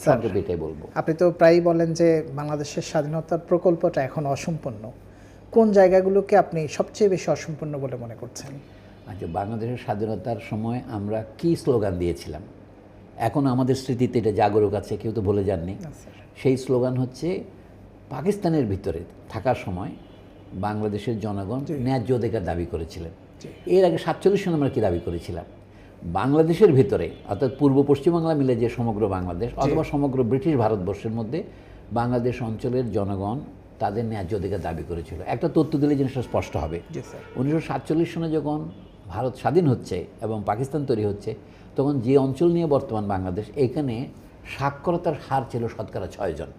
সংক্ষেপে এটাই বলবো। আপনি তো প্রায়ই বলেন যে বাংলাদেশের স্বাধীনতার প্রকল্পটা এখন অসম্পূর্ণ। কোন জায়গাগুলোকে আপনি সবচেয়ে বেশি অসম্পূর্ণ বলে মনে করছেন? আচ্ছা, বাংলাদেশের স্বাধীনতার সময় আমরা কি স্লোগান দিয়েছিলাম, এখন আমাদের স্মৃতিতে এটা জাগরুক আছে, কেউ তো ভুলে যাননি। সেই স্লোগান হচ্ছে, পাকিস্তানের ভিতরে থাকার সময় বাংলাদেশের জনগণ ন্যায্য অধিকার দাবি করেছিলেন। এর আগে 47 সনে আমরা কি দাবি করেছিলাম, বাংলাদেশের ভিতরে অর্থাৎ পূর্ব পশ্চিমবাংলা মিলে যে সমগ্র বাংলাদেশ অথবা সমগ্র ব্রিটিশ ভারতবর্ষের মধ্যে বাংলাদেশ অঞ্চলের জনগণ তাদের ন্যায্য অধিকার দাবি করেছিল। একটা তথ্য দিলে জিনিসটা স্পষ্ট হবে। 1947 সনে যখন ভারত স্বাধীন হচ্ছে এবং পাকিস্তান তৈরি হচ্ছে, তখন যে অঞ্চল নিয়ে বর্তমান বাংলাদেশ, এখানে সাক্ষরতার হার ছিল শতকরা 6 জন,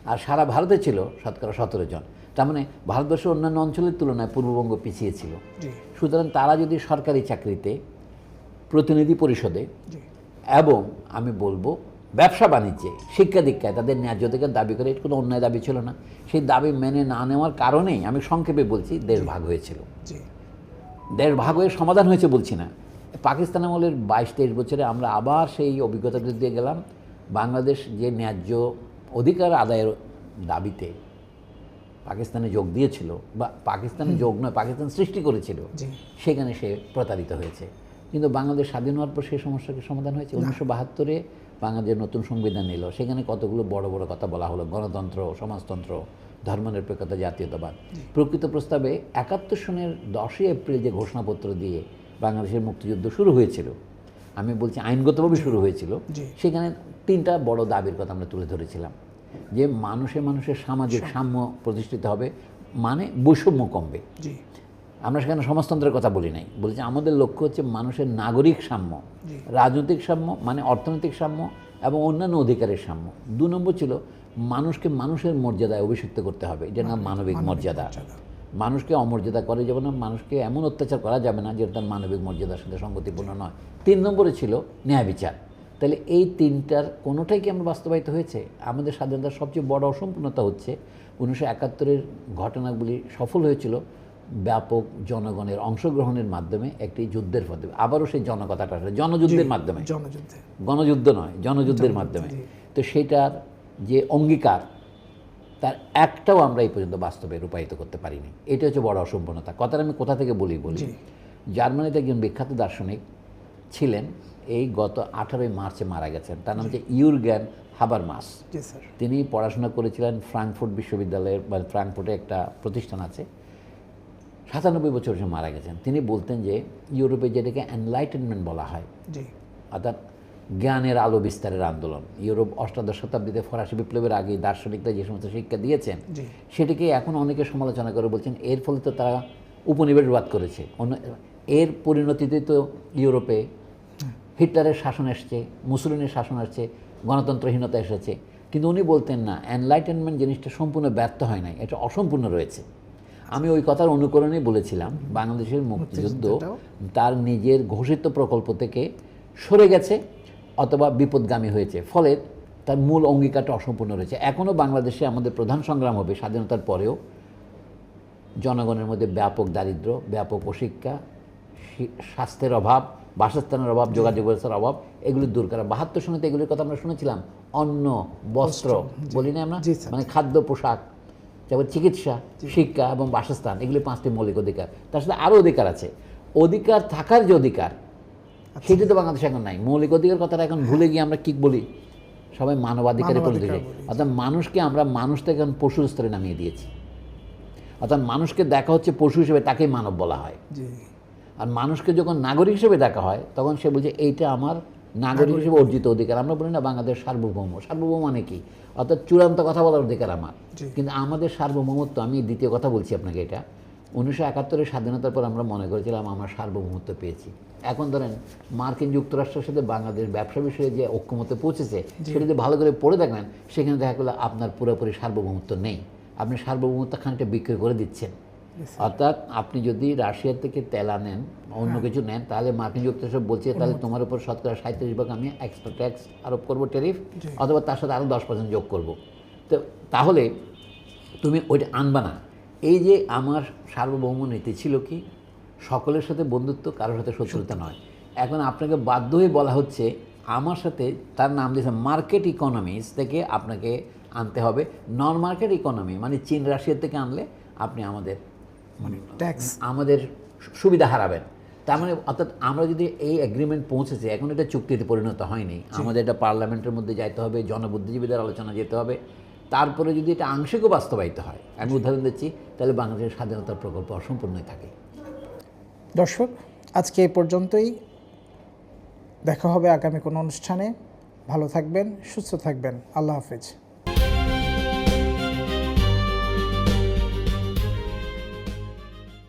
আর সারা ভারতে ছিল শতকরা 17 জন। তার মানে ভারতবর্ষের অন্যান্য অঞ্চলের তুলনায় পূর্ববঙ্গ পিছিয়ে ছিল। সুতরাং তারা যদি সরকারি চাকরিতে, প্রতিনিধি পরিষদে এবং আমি বলবো ব্যবসা বাণিজ্যে, শিক্ষা দীক্ষায় তাদের ন্যায্য অধিকার দাবি করে, এটা কোনো অন্যায় দাবি ছিল না। সেই দাবি মেনে না নেওয়ার কারণেই আমি সংক্ষেপে বলছি দেশ ভাগ হয়েছিল। দেশ ভাগ হয়ে সমাধান হয়েছে বলছি না। পাকিস্তান আমলের 22-23 বছরে আমরা আবার সেই অভিজ্ঞতা দিয়ে গেলাম। বাংলাদেশ যে ন্যায্য অধিকার আদায়ের দাবিতে পাকিস্তানে যোগ দিয়েছিল, বা পাকিস্তানে যোগ নয়, পাকিস্তান সৃষ্টি করেছিল, সেখানে সে প্রতারিত হয়েছে। কিন্তু বাংলাদেশ স্বাধীন হওয়ার পর সেই সমস্যাকে সমাধান হয়েছে। 1972-এ বাংলাদেশ নতুন সংবিধান নিল, সেখানে কতগুলো বড় বড় কথা বলা হলো, গণতন্ত্র, সমাজতন্ত্র, ধর্মনিরপেক্ষতা, জাতীয়তাবাদ। প্রকৃত প্রস্তাবে 71 সনের 10ই এপ্রিল যে ঘোষণাপত্র দিয়ে বাংলাদেশের মুক্তিযুদ্ধ শুরু হয়েছিল, আমি বলছি আইনগতভাবে শুরু হয়েছিল, সেখানে 3টা বড় দাবির কথা আমরা তুলে ধরেছিলাম। যে মানুষের সামাজিক সাম্য প্রতিষ্ঠিত হবে, মানে বৈষম্য কমবে। আমরা সেখানে সমাজতন্ত্রের কথা বলি নাই, বলেছি আমাদের লক্ষ্য হচ্ছে মানুষের নাগরিক সাম্য, রাজনৈতিক সাম্য মানে অর্থনৈতিক সাম্য এবং অন্যান্য অধিকারের সাম্য। 2 নম্বর ছিল মানুষকে মানুষের মর্যাদায় অভিষিক্ত করতে হবে, এটার নাম মানবিক মর্যাদা। মানুষকে অমর্যাদা করে যাবে না, মানুষকে এমন অত্যাচার করা যাবে না যেটা তার মানবিক মর্যাদার সাথে সঙ্গতিপূর্ণ নয়। 3 নম্বরে ছিল ন্যায় বিচার। তাহলে এই 3টার কোনোটাই কি আমরা বাস্তবায়িত হয়েছে? আমাদের স্বাধীনতার সবচেয়ে বড় অসম্পূর্ণতা হচ্ছে 1971-এর ঘটনাগুলি সফল হয়েছিল ব্যাপক জনগণের অংশগ্রহণের মাধ্যমে একটি যুদ্ধের পথে, আবারও সেই জনকথাটা জনযুদ্ধের মাধ্যমে, গণযুদ্ধ নয়, জনযুদ্ধের মাধ্যমে। তো সেটার যে অঙ্গীকার, তার একটাও আমরা এই পর্যন্ত বাস্তবে রূপায়িত করতে পারিনি। এটা হচ্ছে বড় অসম্পূর্ণতা। কথাটা আমি কোথা থেকে বলি, জার্মানিতে একজন বিখ্যাত দার্শনিক ছিলেন, এই গত 18ই মার্চে মারা গেছেন। তার নাম হচ্ছে ইউরগ্যান হাবারমাস। তিনি পড়াশোনা করেছিলেন ফ্রাঙ্কফুর্ট বিশ্ববিদ্যালয়ের, বা ফ্রাঙ্কফুর্টে একটা প্রতিষ্ঠান আছে। 97 বছর সে মারা গেছেন। তিনি বলতেন যে ইউরোপে যেটাকে এনলাইটেনমেন্ট বলা হয়, অর্থাৎ জ্ঞানের আলো বিস্তারের আন্দোলন, ইউরোপ 18 শতাব্দীতে ফরাসি বিপ্লবের আগে দার্শনিকরা যে সমস্ত শিক্ষা দিয়েছেন, সেটিকে এখন অনেকে সমালোচনা করে বলছেন এর ফলে তো তারা উপনিবেশবাদ করেছে। এর পরিণতিতে তো ইউরোপে হিটলারের শাসন এসছে, মুসলিনের শাসন আসছে, গণতন্ত্রহীনতা এসেছে। কিন্তু উনি বলতেন না, এনলাইটেনমেন্ট জিনিসটা সম্পূর্ণ ব্যর্থ হয় নাই, এটা অসম্পূর্ণ রয়েছে। আমি ওই কথার অনুকরণেই বলেছিলাম বাংলাদেশের মুক্তিযুদ্ধ তার নিজের ঘোষিত প্রকল্প থেকে সরে গেছে অথবা বিপদগামী হয়েছে, ফলে তার মূল অঙ্গীকারটা অসম্পূর্ণ রয়েছে। এখনও বাংলাদেশে আমাদের প্রধান সংগ্রাম হবে স্বাধীনতার পরেও জনগণের মধ্যে ব্যাপক দারিদ্র্য, ব্যাপক অশিক্ষা, স্বাস্থ্যের অভাব, বাসস্থানের অভাব, যোগাযোগ ব্যবস্থার অভাব, এগুলি দূর করা। 72 সনেতে এগুলির কথা আমরা শুনেছিলাম। অন্ন, বস্ত্র বলি না আমরা, মানে খাদ্য, পোশাক, যেমন চিকিৎসা, শিক্ষা এবং বাসস্থান, এগুলি 5টি মৌলিক অধিকার। তার সাথে আরও অধিকার আছে। অধিকার থাকার যে অধিকার, সেটি তো বাংলাদেশে এখন নাই। মৌলিক অধিকার কথাটা এখন ভুলে গিয়ে আমরা কি বলি, সবাই মানবাধিকারে পরিণত হয়েছে। অর্থাৎ মানুষকে আমরা মানুষ থেকে এখন পশুর স্তরে নামিয়ে দিয়েছি। অর্থাৎ মানুষকে দেখা হচ্ছে পশু হিসেবে, তাকেই মানব বলা হয়। আর মানুষকে যখন নাগরিক হিসেবে দেখা হয়, তখন সে বলছে এইটা আমার নাগরিক হিসেবে অর্জিত অধিকার। আমরা বলি না বাংলাদেশ সার্বভৌম। সার্বভৌম মানে কি? অর্থাৎ চূড়ান্ত কথা বলার অধিকার আমার। কিন্তু আমাদের সার্বভৌমত্ব, আমি দ্বিতীয় কথা বলছি আপনাকে, এটা 1971-এর স্বাধীনতার পর আমরা মনে করেছিলাম আমরা সার্বভৌমত্ব পেয়েছি। এখন ধরেন মার্কিন যুক্তরাষ্ট্রের সাথে বাংলাদেশ ব্যবসা বিষয়ে যে ঐক্যমত্যে পৌঁছেছে, সেটা যদি ভালো করে পড়ে দেখবেন, সেখানে দেখা গেলো আপনার পুরোপুরি সার্বভৌমত্ব নেই। আপনি সার্বভৌমত্ব খানিকটা বিক্রি করে দিচ্ছেন। অর্থাৎ আপনি যদি রাশিয়া থেকে তেল আনেন, অন্য কিছু নেন, তাহলে মার্কিন যুক্তরাষ্ট্র বলছে তাহলে তোমার উপর শতকরা 37% আমি এক্সট্রা ট্যাক্স আরোপ করবো, ট্যারিফ, অথবা তার সাথে আরও 10% যোগ করব। তো তাহলে তুমি ওইটা আনবা না। এই যে আমার সার্বভৌম নীতি ছিল কি, সকলের সাথে বন্ধুত্ব, কারোর সাথে শত্রুতা নয়। এখন আপনাকে বাধ্য হয়ে বলা হচ্ছে আমার সাথে তার নাম দিয়েছে মার্কেট ইকোনমিস থেকে আপনাকে আনতে হবে। নন মার্কেট ইকোনমি মানে চীন রাশিয়া থেকে আনলে আপনি আমাদের ট্যাক্স আমাদের সুবিধা হারাবেন। তার মানে অর্থাৎ আমরা যদি এই এগ্রিমেন্ট পৌঁছেছে, এখন এটা চুক্তিতে পরিণত হয়নি, আমাদের এটা পার্লামেন্টের মধ্যে যাইতে হবে, জনবুদ্ধিজীবীদের আলোচনা যেতে হবে, তারপরে যদি এটা আংশিকও বাস্তবায়িত হয়, আমি উদাহরণ দিচ্ছি, তাহলে বাংলাদেশের স্বাধীনতার প্রকল্প অসম্পূর্ণই থাকে। দর্শক, আজকে এই পর্যন্তই। দেখা হবে আগামী কোনো অনুষ্ঠানে। ভালো থাকবেন, সুস্থ থাকবেন। আল্লাহ হাফেজ।